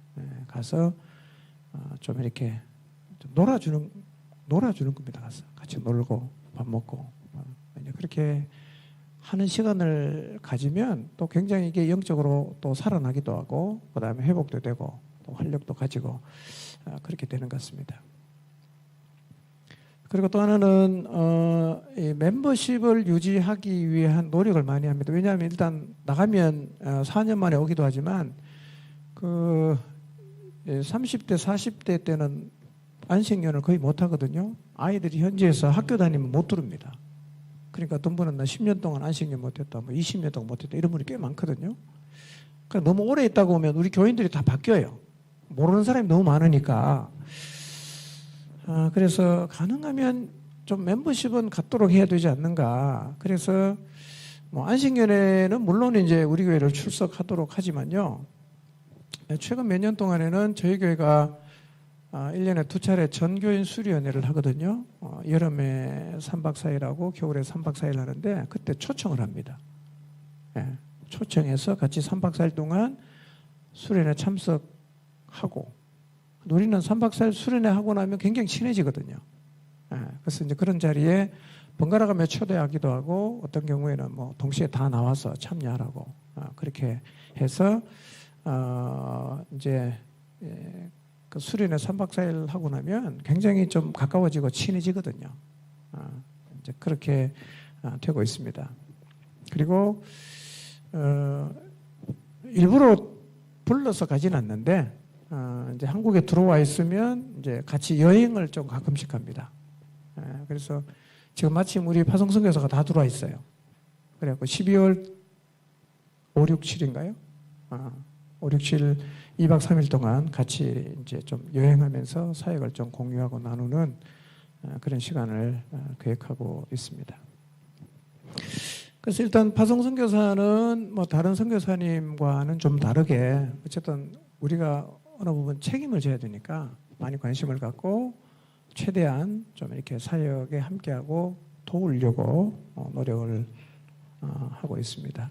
가서 좀 이렇게 좀 놀아주는 겁니다. 가서 같이 놀고 밥 먹고 그렇게 하는 시간을 가지면 또 굉장히 이게 영적으로 또 살아나기도 하고 그 다음에 회복도 되고 또 활력도 가지고 그렇게 되는 것 같습니다. 그리고 또 하나는 이 멤버십을 유지하기 위한 노력을 많이 합니다. 왜냐하면 일단 나가면 4년 만에 오기도 하지만 그 30대 40대 때는 안식년을 거의 못 하거든요. 아이들이 현지에서 학교 다니면 못 들읍니다. 그러니까 돈 버는 나 10년 동안 안식년 못했다, 뭐 20년 동안 못했다 이런 분이 꽤 많거든요. 그러니까 너무 오래 있다고 오면 우리 교인들이 다 바뀌어요. 모르는 사람이 너무 많으니까. 그래서 가능하면 좀 멤버십은 갖도록 해야 되지 않는가. 그래서 뭐 안식년에는 물론 이제 우리 교회를 출석하도록 하지만요. 최근 몇 년 동안에는 저희 교회가 1년에 2차례 전교인 수련회를 하거든요. 여름에 3박 4일하고 겨울에 3박 4일 하는데 그때 초청을 합니다. 초청해서 같이 3박 4일 동안 수련회 참석하고 우리는 3박 4일 수련회 하고 나면 굉장히 친해지거든요. 그래서 이제 그런 자리에 번갈아가며 초대하기도 하고 어떤 경우에는 뭐 동시에 다 나와서 참여하라고 그렇게 해서 이제 그 수련회 3박 4일 하고 나면 굉장히 좀 가까워지고 친해지거든요. 이제 그렇게 되고 있습니다. 그리고 일부러 불러서 가진 않는데 이제 한국에 들어와 있으면 이제 같이 여행을 좀 가끔씩 합니다. 그래서 지금 마침 우리 파송선교사가 다 들어와 있어요. 그래갖고 12월 5, 6, 7인가요? 5, 6, 7 2박 3일 동안 같이 이제 좀 여행하면서 사역을 좀 공유하고 나누는 그런 시간을 계획하고 있습니다. 그래서 일단 파송 선교사는 뭐 다른 선교사님과는 좀 다르게 어쨌든 우리가 어느 부분 책임을 져야 되니까 많이 관심을 갖고 최대한 좀 이렇게 사역에 함께하고 도우려고 노력을 하고 있습니다.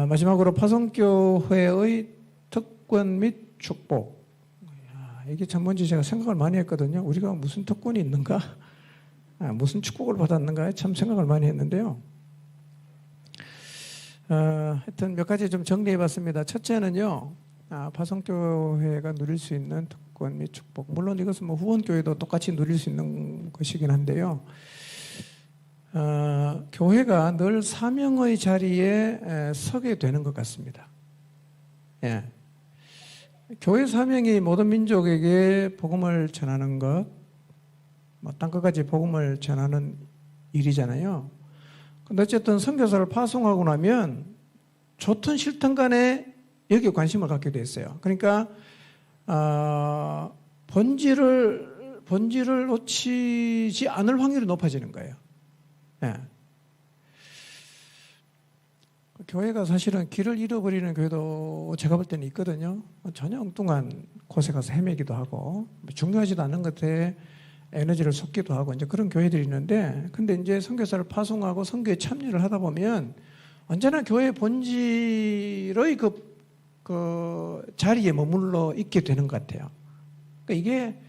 마지막으로 파송교회의 특권 및 축복. 이게 참 뭔지 제가 생각을 많이 했거든요. 우리가 무슨 특권이 있는가? 무슨 축복을 받았는가에 참 생각을 많이 했는데요. 하여튼 몇 가지 좀 정리해 봤습니다. 첫째는요, 파송교회가 누릴 수 있는 특권 및 축복. 물론 이것은 뭐 후원교회도 똑같이 누릴 수 있는 것이긴 한데요. 교회가 늘 사명의 자리에 서게 되는 것 같습니다. 예. 교회 사명이 모든 민족에게 복음을 전하는 것, 땅끝까지 복음을 전하는 일이잖아요. 근데 어쨌든 선교사를 파송하고 나면 좋든 싫든 간에 여기에 관심을 갖게 돼 있어요. 그러니까 본질을 놓치지 않을 확률이 높아지는 거예요. 예. 교회가 사실은 길을 잃어버리는 교회도 제가 볼 때는 있거든요. 전혀 엉뚱한 곳에 가서 헤매기도 하고 중요하지도 않은 것에 에너지를 쏟기도 하고 이제 그런 교회들이 있는데, 근데 이제 선교사를 파송하고 선교에 참여를 하다 보면 언제나 교회의 본질의 그 자리에 머물러 있게 되는 것 같아요. 그러니까 이게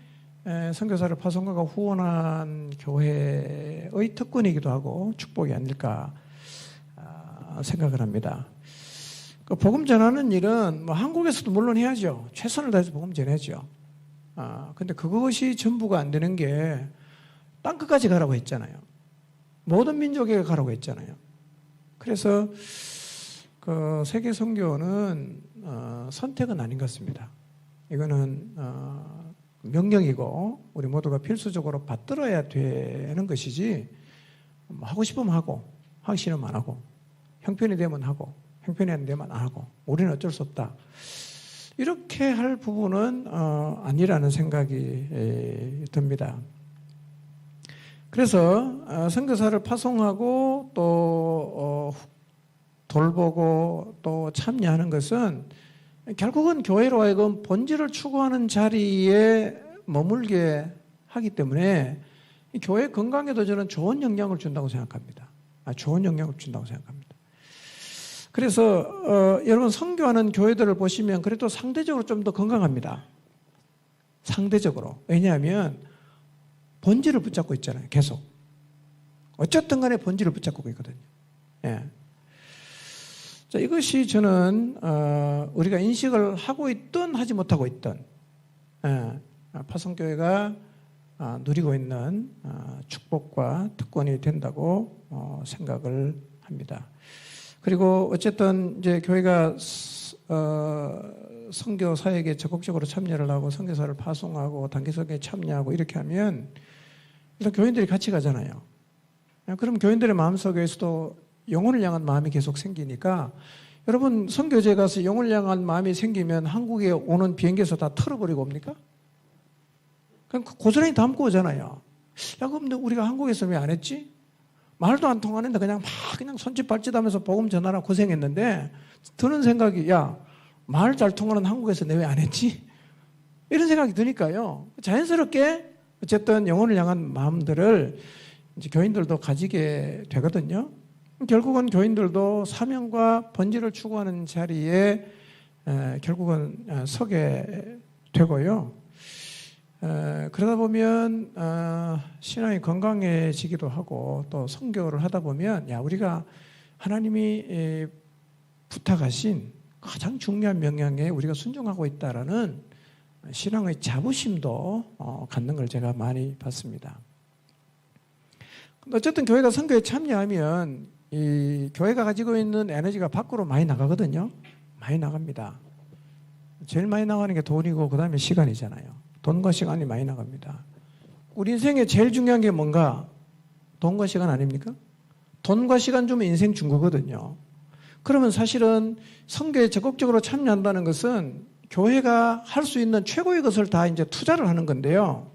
선교사를 파송하고 후원한 교회의 특권이기도 하고 축복이 아닐까 생각을 합니다. 그 복음 전하는 일은 뭐 한국에서도 물론 해야죠. 최선을 다해서 복음 전하죠. 근데 그것이 전부가 안 되는 게 땅끝까지 가라고 했잖아요. 모든 민족에게 가라고 했잖아요. 그래서 그 세계 선교는 선택은 아닌 것 같습니다. 이거는 명령이고 우리 모두가 필수적으로 받들어야 되는 것이지, 하고 싶으면 하고 하기 싫으면 안 하고 형편이 되면 하고 형편이 안 되면 안 하고 우리는 어쩔 수 없다, 이렇게 할 부분은 아니라는 생각이 듭니다. 그래서 선교사를 파송하고 또 돌보고 또 참여하는 것은 결국은 교회로 하여금 본질을 추구하는 자리에 머물게 하기 때문에 교회 건강에도 저는 좋은 영향을 준다고 생각합니다. 좋은 영향을 준다고 생각합니다. 그래서 여러분 선교하는 교회들을 보시면 그래도 상대적으로 좀 더 건강합니다. 상대적으로. 왜냐하면 본질을 붙잡고 있잖아요. 계속. 어쨌든 간에 본질을 붙잡고 있거든요. 예. 자, 이것이 저는 우리가 인식을 하고 있든 하지 못하고 있든 파송교회가 누리고 있는 축복과 특권이 된다고 생각을 합니다. 그리고 어쨌든 이제 교회가 선교 사역에 적극적으로 참여를 하고 선교사를 파송하고 단기선교에 참여하고 이렇게 하면 일단 교인들이 같이 가잖아요. 그럼 교인들의 마음속에서도 영혼을 향한 마음이 계속 생기니까, 여러분 선교지에 가서 영혼을 향한 마음이 생기면 한국에 오는 비행기에서 다 털어버리고 옵니까? 그럼 고스란히 담고 오잖아요. 야, 그럼 우리가 한국에서 왜 안 했지? 말도 안 통하는데 그냥 손짓 발짓 하면서 복음 전하라 고생했는데, 드는 생각이, 야, 말 잘 통하는 한국에서 내 왜 안 했지? 이런 생각이 드니까요. 자연스럽게 어쨌든 영혼을 향한 마음들을 이제 교인들도 가지게 되거든요. 결국은 교인들도 사명과 본질을 추구하는 자리에 결국은 서게 되고요. 그러다 보면 신앙이 건강해지기도 하고, 또 선교를 하다 보면 우리가 하나님이 부탁하신 가장 중요한 명령에 우리가 순종하고 있다라는 신앙의 자부심도 갖는 걸 제가 많이 봤습니다. 어쨌든 교회가 선교에 참여하면 이 교회가 가지고 있는 에너지가 밖으로 많이 나가거든요. 많이 나갑니다. 제일 많이 나가는 게 돈이고 그 다음에 시간이잖아요. 돈과 시간이 많이 나갑니다. 우리 인생에 제일 중요한 게 뭔가? 돈과 시간 아닙니까? 돈과 시간 주면 인생 준 거거든요. 그러면 사실은 선교에 적극적으로 참여한다는 것은 교회가 할 수 있는 최고의 것을 다 이제 투자를 하는 건데요.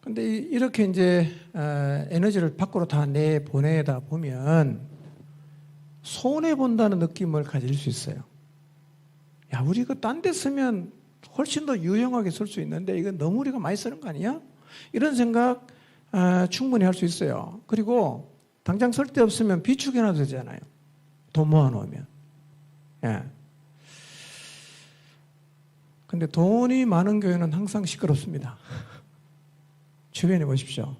근데 이렇게 이제 에너지를 밖으로 다 내보내다 보면 손해 본다는 느낌을 가질 수 있어요. 야, 우리 이거 딴 데 쓰면 훨씬 더 유용하게 쓸 수 있는데 이거 너무 우리가 많이 쓰는 거 아니야? 이런 생각 충분히 할 수 있어요. 그리고 당장 쓸 데 없으면 비축해놔도 되잖아요. 돈 모아놓으면. 예. 근데 돈이 많은 교회는 항상 시끄럽습니다. 주변에 보십시오.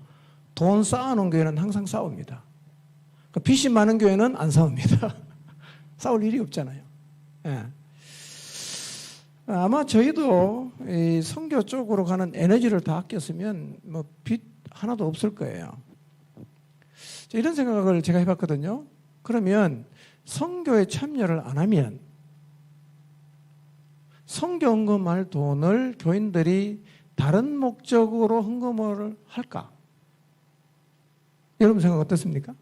돈 쌓아놓은 교회는 항상 싸웁니다. 빚이 많은 교회는 안 싸웁니다. 싸울 일이 없잖아요. 예. 아마 저희도 이 선교 쪽으로 가는 에너지를 다 아꼈으면 뭐 빚 하나도 없을 거예요. 이런 생각을 제가 해봤거든요. 그러면 선교에 참여를 안 하면 선교 헌금할 돈을 교인들이 다른 목적으로 헌금을 할까? 여러분 생각 어떻습니까?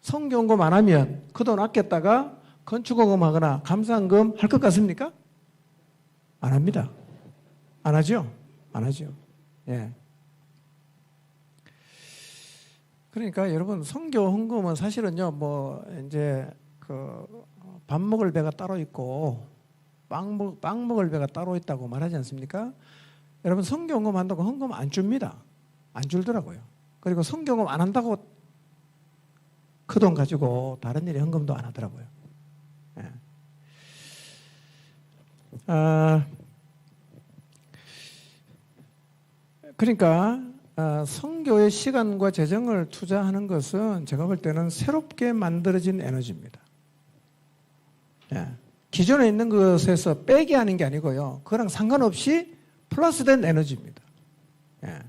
선교 헌금 안 하면 그 돈 아꼈다가 건축헌금 하거나 감사헌금 할 것 같습니까? 안 합니다. 안 하죠? 안 하죠. 예. 그러니까 여러분 선교 헌금은 사실은요, 뭐 이제 그 밥 먹을 배가 따로 있고 빵 먹을 배가 따로 있다고 말하지 않습니까? 여러분 선교 헌금 한다고 헌금 안 줍니다. 안 줄더라고요. 그리고 선교 헌금 안 한다고 그 돈 가지고 다른 일에 헌금도 안 하더라고요. 예. 그러니까 선교의 시간과 재정을 투자하는 것은 제가 볼 때는 새롭게 만들어진 에너지입니다. 예. 기존에 있는 것에서 빼게 하는 게 아니고요. 그거랑 상관없이 플러스된 에너지입니다. 예.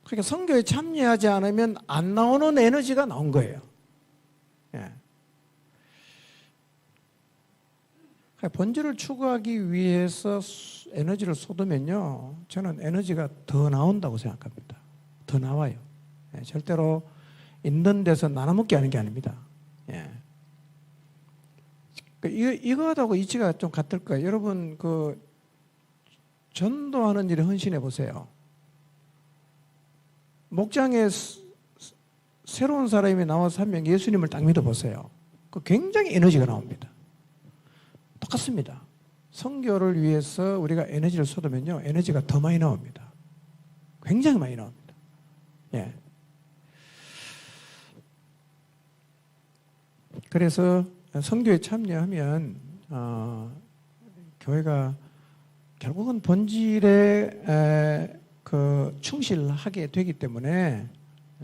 그러니까 선교에 참여하지 않으면 안 나오는 에너지가 나온 거예요. 예. 본질을 추구하기 위해서 에너지를 쏟으면요, 저는 에너지가 더 나온다고 생각합니다. 더 나와요. 예, 절대로 있는 데서 나눠먹게 하는 게 아닙니다. 예. 이거하고 이치가 좀 같을 거예요. 여러분 그 전도하는 일에 헌신해 보세요. 목장에 새로운 사람이 나와서 한 명 예수님을 딱 믿어보세요. 그 굉장히 에너지가 나옵니다. 똑같습니다. 선교를 위해서 우리가 에너지를 쏟으면요, 에너지가 더 많이 나옵니다. 굉장히 많이 나옵니다. 예. 그래서 선교에 참여하면 교회가 결국은 본질에 충실하게 되기 때문에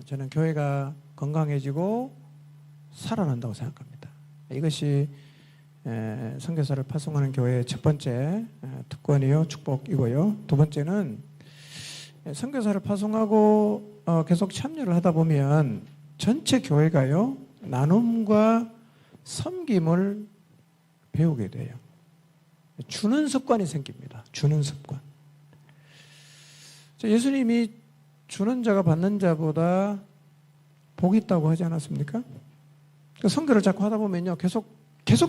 저는 교회가 건강해지고 살아난다고 생각합니다. 이것이 선교사를 파송하는 교회의 첫 번째 특권이요, 축복이고요. 두 번째는 선교사를 파송하고 계속 참여를 하다 보면 전체 교회가요, 나눔과 섬김을 배우게 돼요. 주는 습관이 생깁니다. 주는 습관. 예수님이 주는 자가 받는 자보다 복이 있다고 하지 않았습니까? 선교를 자꾸 하다 보면요, 계속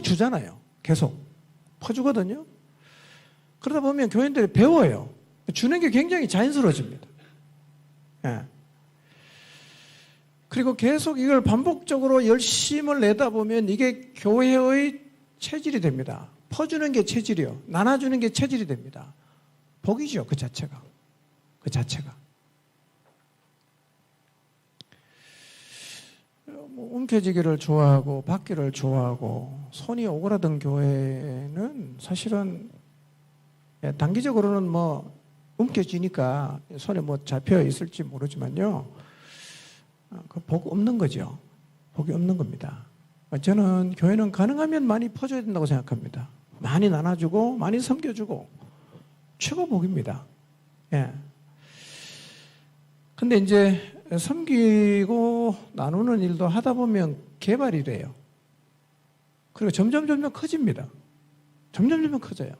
주잖아요. 계속 퍼주거든요. 그러다 보면 교인들이 배워요. 주는 게 굉장히 자연스러워집니다. 예. 그리고 계속 이걸 반복적으로 열심을 내다 보면 이게 교회의 체질이 됩니다. 퍼주는 게 체질이요, 나눠주는 게 체질이 됩니다. 복이죠, 그 자체가. 움켜쥐기를 좋아하고 받기를 좋아하고 손이 오그라든 교회는 사실은 단기적으로는 뭐 움켜쥐니까 손에 뭐 잡혀 있을지 모르지만요, 그 복 없는 거죠. 복이 없는 겁니다. 저는 교회는 가능하면 많이 퍼줘야 된다고 생각합니다. 많이 나눠주고 많이 섬겨주고 최고 복입니다. 예. 근데 이제 섬기고 나누는 일도 하다 보면 개발이 돼요. 그리고 점점 커집니다. 점점 커져요.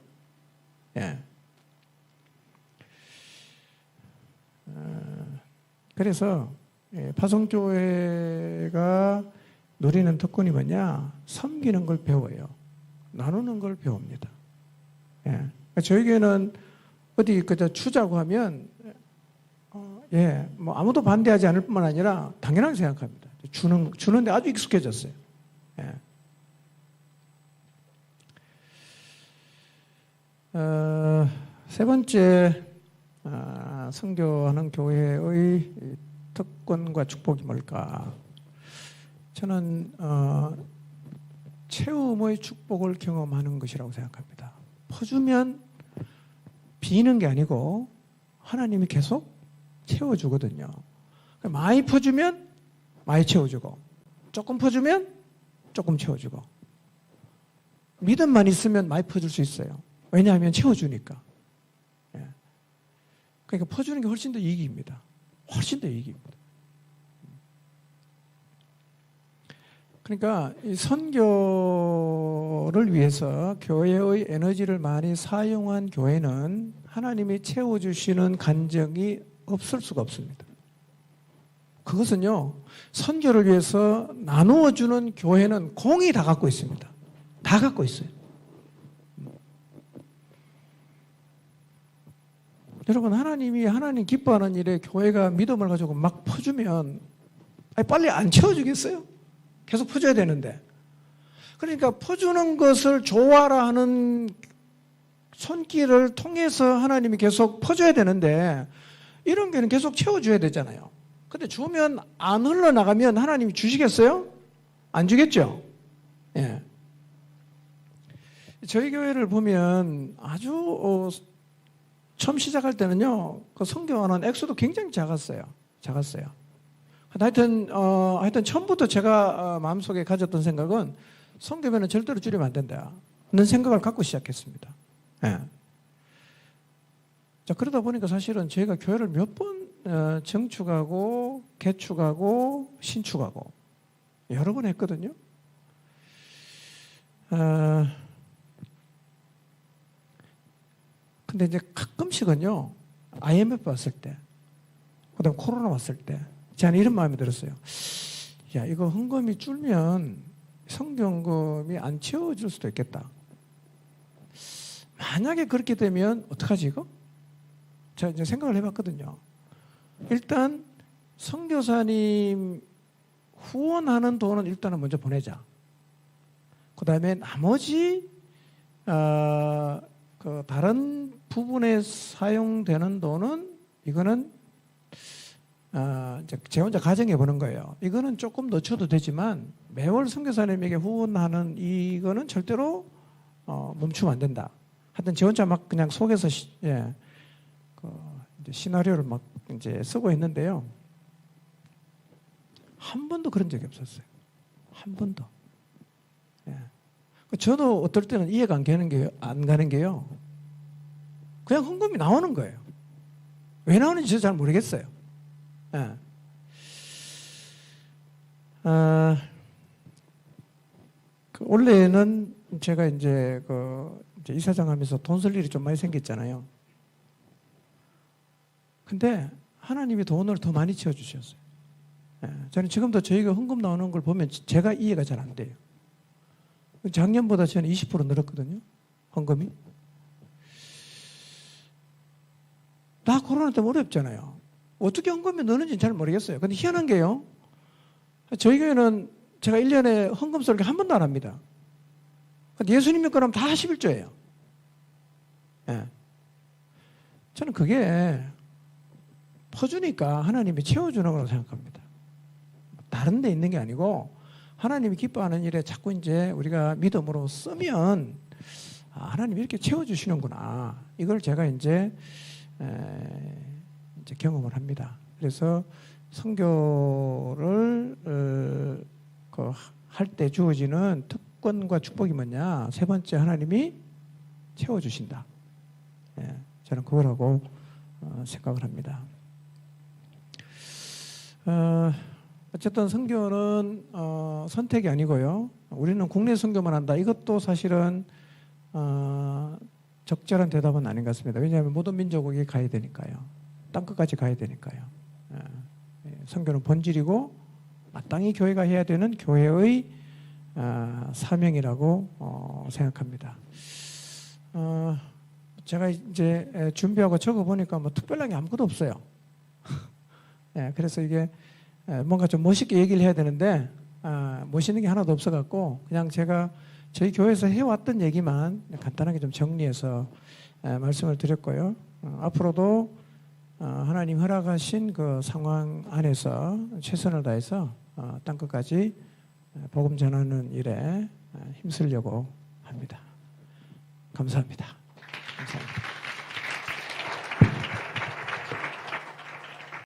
예. 그래서 파송교회가 누리는 특권이 뭐냐? 섬기는 걸 배워요. 나누는 걸 배웁니다. 예. 저희 교회는 어디 그저 주자고 하면 예, 뭐 아무도 반대하지 않을 뿐만 아니라 당연하게 생각합니다. 주는데 아주 익숙해졌어요. 예. 세 번째, 선교하는 교회의 특권과 축복이 뭘까? 저는 채움의 축복을 경험하는 것이라고 생각합니다. 퍼주면 비는 게 아니고 하나님이 계속 채워주거든요. 많이 퍼주면 많이 채워주고, 조금 퍼주면 조금 채워주고, 믿음만 있으면 많이 퍼줄 수 있어요. 왜냐하면 채워주니까. 예. 그러니까 퍼주는 게 훨씬 더 이익입니다. 훨씬 더 이익입니다. 그러니까 이 선교를 위해서 교회의 에너지를 많이 사용한 교회는 하나님이 채워주시는 간증이 없을 수가 없습니다. 그것은요, 선교를 위해서 나누어주는 교회는 공이 다 갖고 있습니다. 다 갖고 있어요. 여러분, 하나님 기뻐하는 일에 교회가 믿음을 가지고 막 퍼주면 빨리 안 채워주겠어요? 계속 퍼줘야 되는데. 그러니까 퍼주는 것을 좋아라 하는 손길을 통해서 하나님이 계속 퍼줘야 되는데 이런 게는 계속 채워줘야 되잖아요. 근데 주면 안 흘러나가면 하나님이 주시겠어요? 안 주겠죠? 예. 저희 교회를 보면 아주 처음 시작할 때는요, 그 선교하는 액수도 굉장히 작았어요. 하여튼 처음부터 제가 마음속에 가졌던 생각은 선교회는 절대로 줄이면 안 된다는 생각을 갖고 시작했습니다. 예. 자, 그러다 보니까 사실은 저희가 교회를 몇 번 정축하고 개축하고 신축하고 여러 번 했거든요. 근데 이제 가끔씩은요, IMF 왔을 때, 그다음 코로나 왔을 때, 저는 이런 마음이 들었어요. 야, 이거 헌금이 줄면 성경금이 안 채워질 수도 있겠다. 만약에 그렇게 되면 어떡하지 이거? 제가 이제 생각을 해봤거든요. 일단 선교사님 후원하는 돈은 일단은 먼저 보내자. 그다음에 나머지 그 다른 부분에 사용되는 돈은 이거는 이제 제 혼자 가정해 보는 거예요. 이거는 조금 늦춰도 되지만 매월 선교사님에게 후원하는 이거는 절대로 멈추면 안 된다. 하여튼 제 혼자 막 그냥 속에서 이제 시나리오를 막 이제 쓰고 있는데요. 한 번도 그런 적이 없었어요. 한 번도. 예. 저도 어떨 때는 이해가 안 가는 게요. 그냥 헌금이 나오는 거예요. 왜 나오는지 저도 잘 모르겠어요. 예. 원래는 제가 이제 이사장 하면서 돈 쓸 일이 좀 많이 생겼잖아요. 근데 하나님이 돈을 더 많이 채워주셨어요. 예. 저는 지금도 저희가 헌금 나오는 걸 보면 제가 이해가 잘 안 돼요. 작년보다 저는 20% 늘었거든요. 헌금이. 나 코로나 때문에 어렵잖아요. 어떻게 헌금이 느는지는 잘 모르겠어요. 근데 희한한 게요. 저희 교회는 제가 1년에 헌금 쏠 게 한 번도 안 합니다. 예수님의 거라면 다 11조예요. 예. 저는 그게 퍼주니까 하나님이 채워주는 거라고 생각합니다. 다른 데 있는 게 아니고 하나님이 기뻐하는 일에 자꾸 이제 우리가 믿음으로 쓰면 하나님이 이렇게 채워주시는구나. 이걸 제가 이제 경험을 합니다. 그래서 선교를 할 때 주어지는 특권과 축복이 뭐냐? 세 번째, 하나님이 채워주신다. 예, 저는 그거라고 생각을 합니다. 어쨌든 선교는 선택이 아니고요. 우리는 국내 선교만 한다. 이것도 사실은 적절한 대답은 아닌 것 같습니다. 왜냐하면 모든 민족에게 가야 되니까요. 땅끝까지 가야 되니까요. 선교는 본질이고 마땅히 교회가 해야 되는 교회의 사명이라고 생각합니다. 제가 이제 준비하고 적어보니까 뭐 특별한 게 아무것도 없어요. 예, 그래서 이게 뭔가 좀 멋있게 얘기를 해야 되는데 멋있는 게 하나도 없어갖고 그냥 제가 저희 교회에서 해왔던 얘기만 간단하게 좀 정리해서 말씀을 드렸고요. 앞으로도 하나님 허락하신 그 상황 안에서 최선을 다해서 땅 끝까지 복음 전하는 일에 힘쓰려고 합니다. 감사합니다.